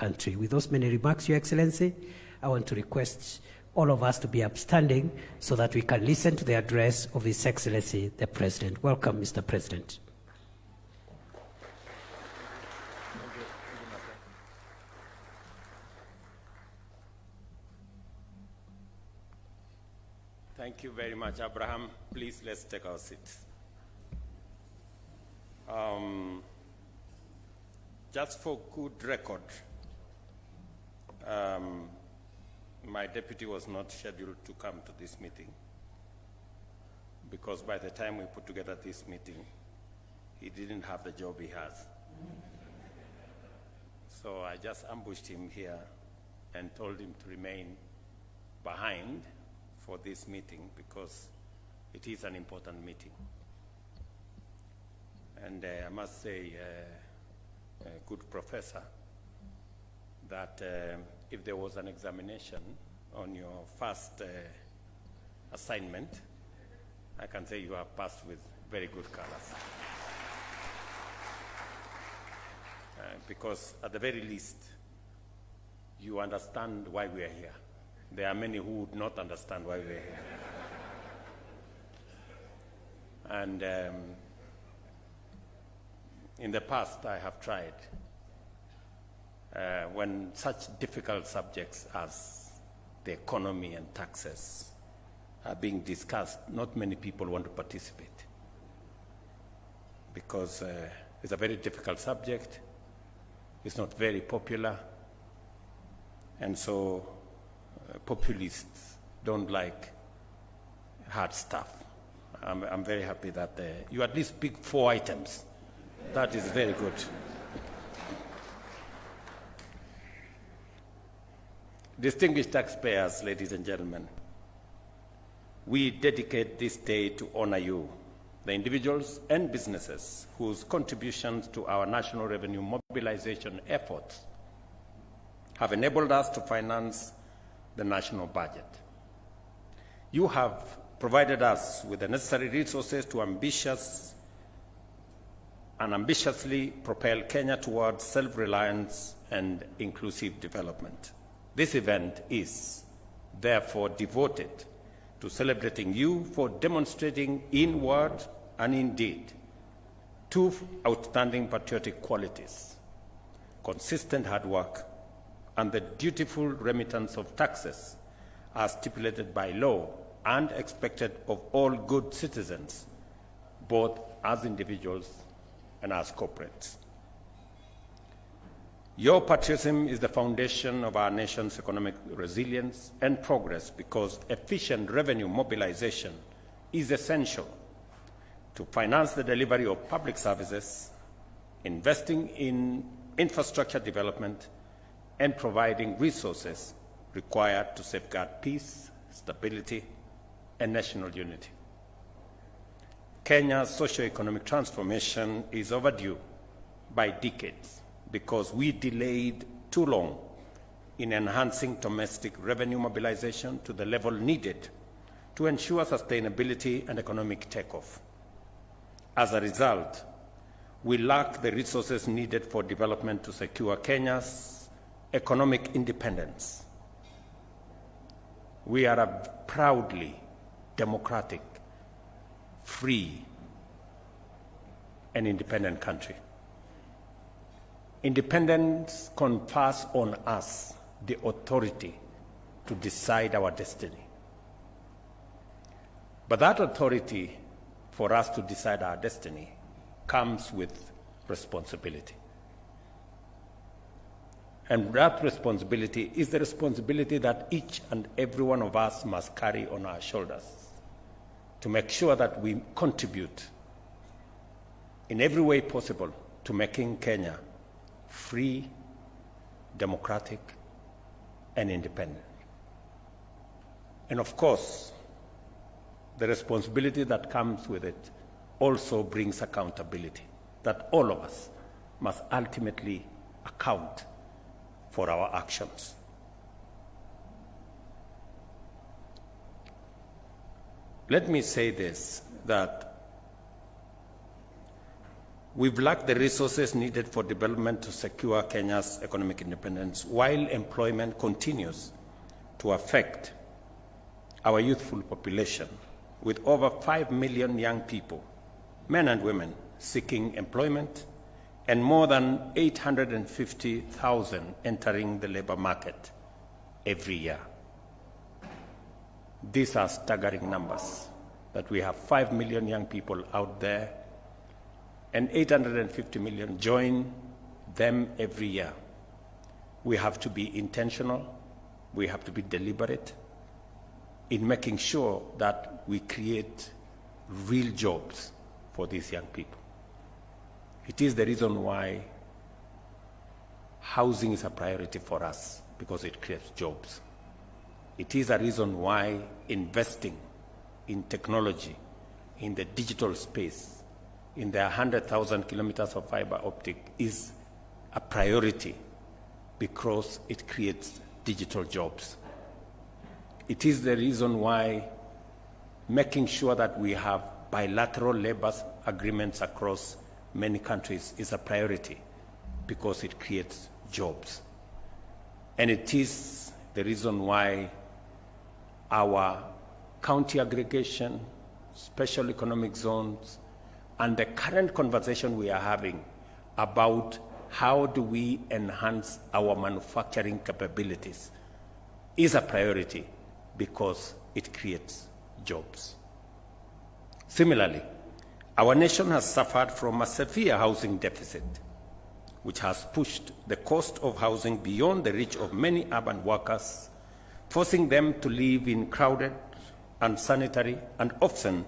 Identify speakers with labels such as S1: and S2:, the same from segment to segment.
S1: country. With those many remarks, Your Excellency, I want to request all of us to be upstanding so that we can listen to the address of His Excellency, the President. Welcome, Mr. President.
S2: Thank you very much, Abraham. Please, let's take our seats. Just for good record, my deputy was not scheduled to come to this meeting because by the time we put together this meeting, he didn't have the job he has. So I just ambushed him here and told him to remain behind for this meeting because it is an important meeting. And I must say, a good professor, that if there was an examination on your first assignment, I can say you have passed with very good colors. Because at the very least, you understand why we are here. There are many who would not understand why we are here. And in the past, I have tried. When such difficult subjects as the economy and taxes are being discussed, not many people want to participate because it's a very difficult subject. It's not very popular. And so populists don't like hard stuff. I'm very happy that you at least pick 4 items. That is very good. Distinguished taxpayers, ladies and gentlemen, we dedicate this day to honor you, the individuals and businesses whose contributions to our national revenue mobilization efforts have enabled us to finance the national budget. You have provided us with the necessary resources to ambitiously propel Kenya towards self-reliance and inclusive development. This event is therefore devoted to celebrating you for demonstrating in word and in deed 2 outstanding patriotic qualities: consistent hard work and the dutiful remittance of taxes as stipulated by law and expected of all good citizens, both as individuals and as corporates. Your patriotism is the foundation of our nation's economic resilience and progress because efficient revenue mobilization is essential to finance the delivery of public services, investing in infrastructure development, and providing resources required to safeguard peace, stability, and national unity. Kenya's socio-economic transformation is overdue by decades because we delayed too long in enhancing domestic revenue mobilization to the level needed to ensure sustainability and economic takeoff. As a result, we lack the resources needed for development to secure Kenya's economic independence. We are a proudly democratic, free, and independent country. Independence confers on us the authority to decide our destiny. But that authority for us to decide our destiny comes with responsibility. And that responsibility is the responsibility that each and every one of us must carry on our shoulders to make sure that we contribute in every way possible to making Kenya free, democratic, and independent. And of course, the responsibility that comes with it also brings accountability, that all of us must ultimately account for our actions. Let me say this, that We've lacked the resources needed for development to secure Kenya's economic independence, while employment continues to affect our youthful population, with over 5 million young people, men and women, seeking employment, and more than 850,000 entering the labor market every year. These are staggering numbers, that we have 5 million young people out there and 850 million join them every year. We have to be intentional, we have to be deliberate in making sure that we create real jobs for these young people. It is the reason why housing is a priority for us, because it creates jobs. It is a reason why investing in technology, in the digital space, in the 100,000 kilometers of fiber optic is a priority, because it creates digital jobs. It is the reason why making sure that we have bilateral labor agreements across many countries is a priority, because it creates jobs. And it is the reason why our county aggregation, special economic zones, and the current conversation we are having about how do we enhance our manufacturing capabilities is a priority, because it creates jobs. Similarly, our nation has suffered from a severe housing deficit, which has pushed the cost of housing beyond the reach of many urban workers, forcing them to live in crowded, unsanitary, and often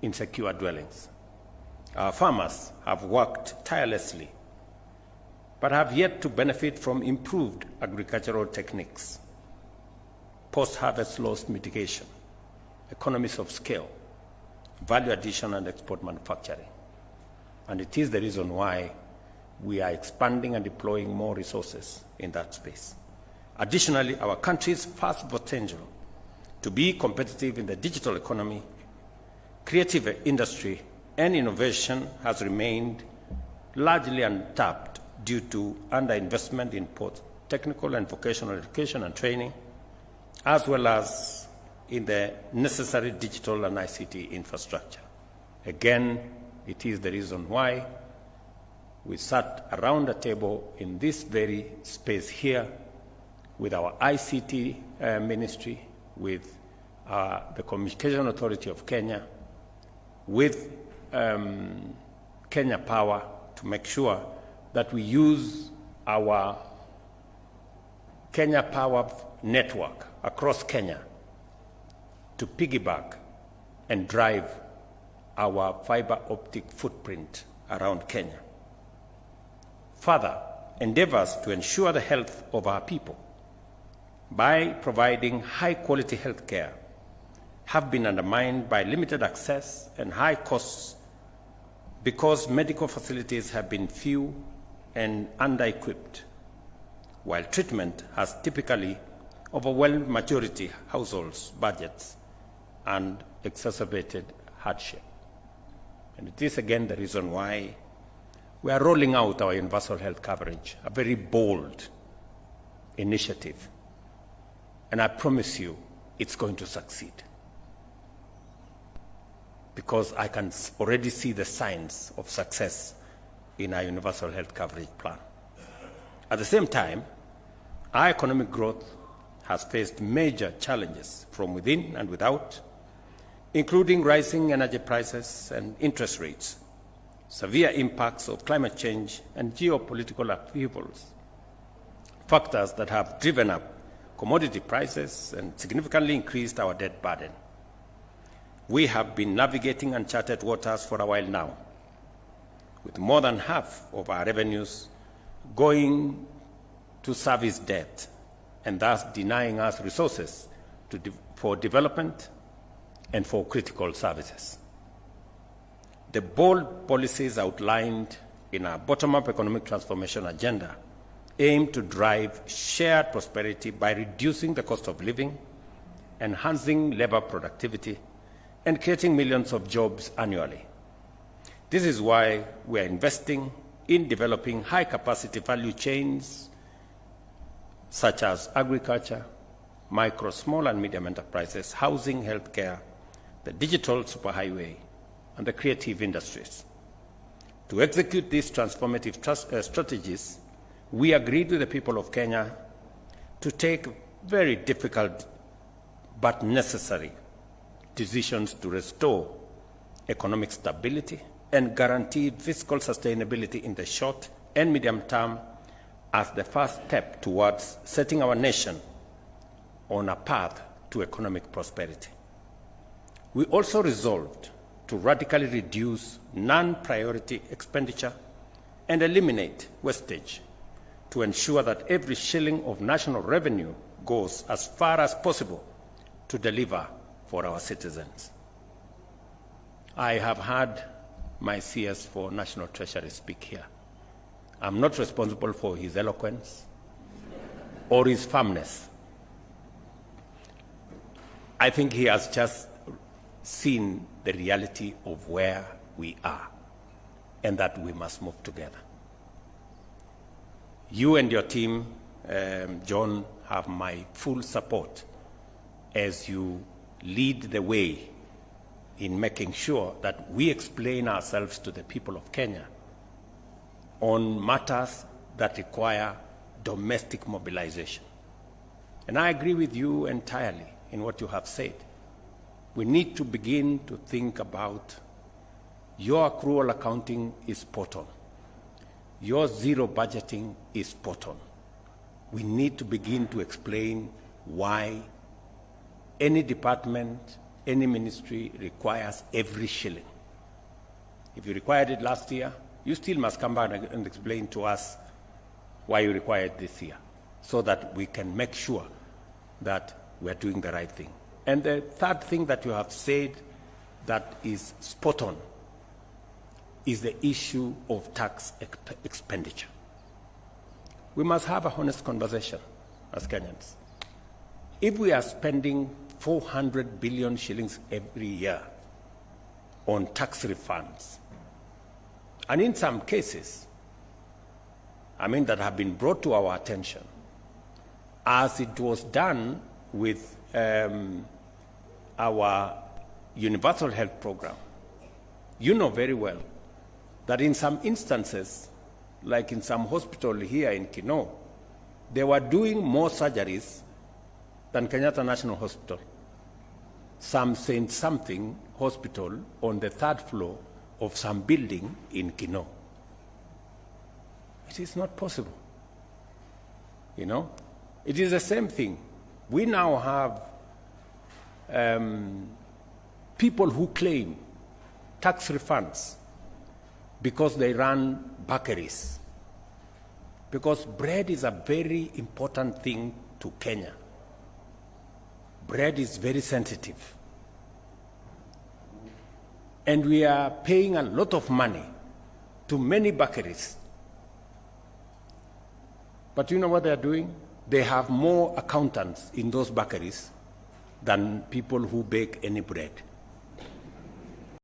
S2: insecure dwellings. Our farmers have worked tirelessly, but have yet to benefit from improved agricultural techniques, post-harvest loss mitigation, economies of scale, value addition, and export manufacturing. And it is the reason why we are expanding and deploying more resources in that space. Additionally, our country's vast potential to be competitive in the digital economy, creative industry, and innovation has remained largely untapped due to underinvestment in both technical and vocational education and training, as well as in the necessary digital and ICT infrastructure. Again, it is the reason why we sat around a table in this very space here with our ICT ministry, with the Communication Authority of Kenya, with Kenya Power, to make sure that we use our Kenya Power network across Kenya to piggyback and drive our fiber optic footprint around Kenya. Further, endeavors to ensure the health of our people by providing high-quality health care have been undermined by limited access and high costs, because medical facilities have been few and under-equipped, while treatment has typically overwhelmed majority households' budgets and exacerbated hardship. And it is again the reason why we are rolling out our universal health coverage, a very bold initiative. And I promise you, it's going to succeed, because I can already see the signs of success in our universal health coverage plan. At the same time, our economic growth has faced major challenges from within and without, including rising energy prices and interest rates, severe impacts of climate change, and geopolitical upheavals, factors that have driven up commodity prices and significantly increased our debt burden. We have been navigating uncharted waters for a while now, with more than half of our revenues going to service debt, and thus denying us resources for development and for critical services. The bold policies outlined in our bottom-up economic transformation agenda aim to drive shared prosperity by reducing the cost of living, enhancing labor productivity, and creating millions of jobs annually. This is why we are investing in developing high-capacity value chains such as agriculture, micro, small and medium enterprises, housing, healthcare, the digital superhighway, and the creative industries. To execute these transformative strategies, we agreed with the people of Kenya to take very difficult but necessary decisions to restore economic stability and guarantee fiscal sustainability in the short and medium term as the first step towards setting our nation on a path to economic prosperity. We also resolved to radically reduce non-priority expenditure and eliminate wastage to ensure that every shilling of national revenue goes as far as possible to deliver for our citizens. I have had my CS for National Treasury speak here. I'm not responsible for his eloquence or his firmness. I think he has just seen the reality of where we are and that we must move together. You and your team, John, have my full support as you lead the way in making sure that we explain ourselves to the people of Kenya on matters that require domestic mobilization. And I agree with you entirely in what you have said. We need to begin to think about your accrual accounting is spot on. Your zero budgeting is spot on. We need to begin to explain why any department, any ministry requires every shilling. If you required it last year, you still must come back and explain to us why you require it this year, so that we can make sure that we are doing the right thing. And the third thing that you have said that is spot on is the issue of tax expenditure. We must have a honest conversation as Kenyans. If we are spending 400 billion shillings every year on tax refunds, and in some cases, that have been brought to our attention, as it was done with our universal health program, you know very well that in some instances, like in some hospital here in Kino, they were doing more surgeries than Kenyatta National Hospital. Some Saint something hospital on the third floor of some building in Kino. It is not possible. It is the same thing. We now have people who claim tax refunds because they run bakeries. Because bread is a very important thing to Kenya. Bread is very sensitive. And we are paying a lot of money to many bakeries. But you know what they are doing? They have more accountants in those bakeries than people who bake any bread.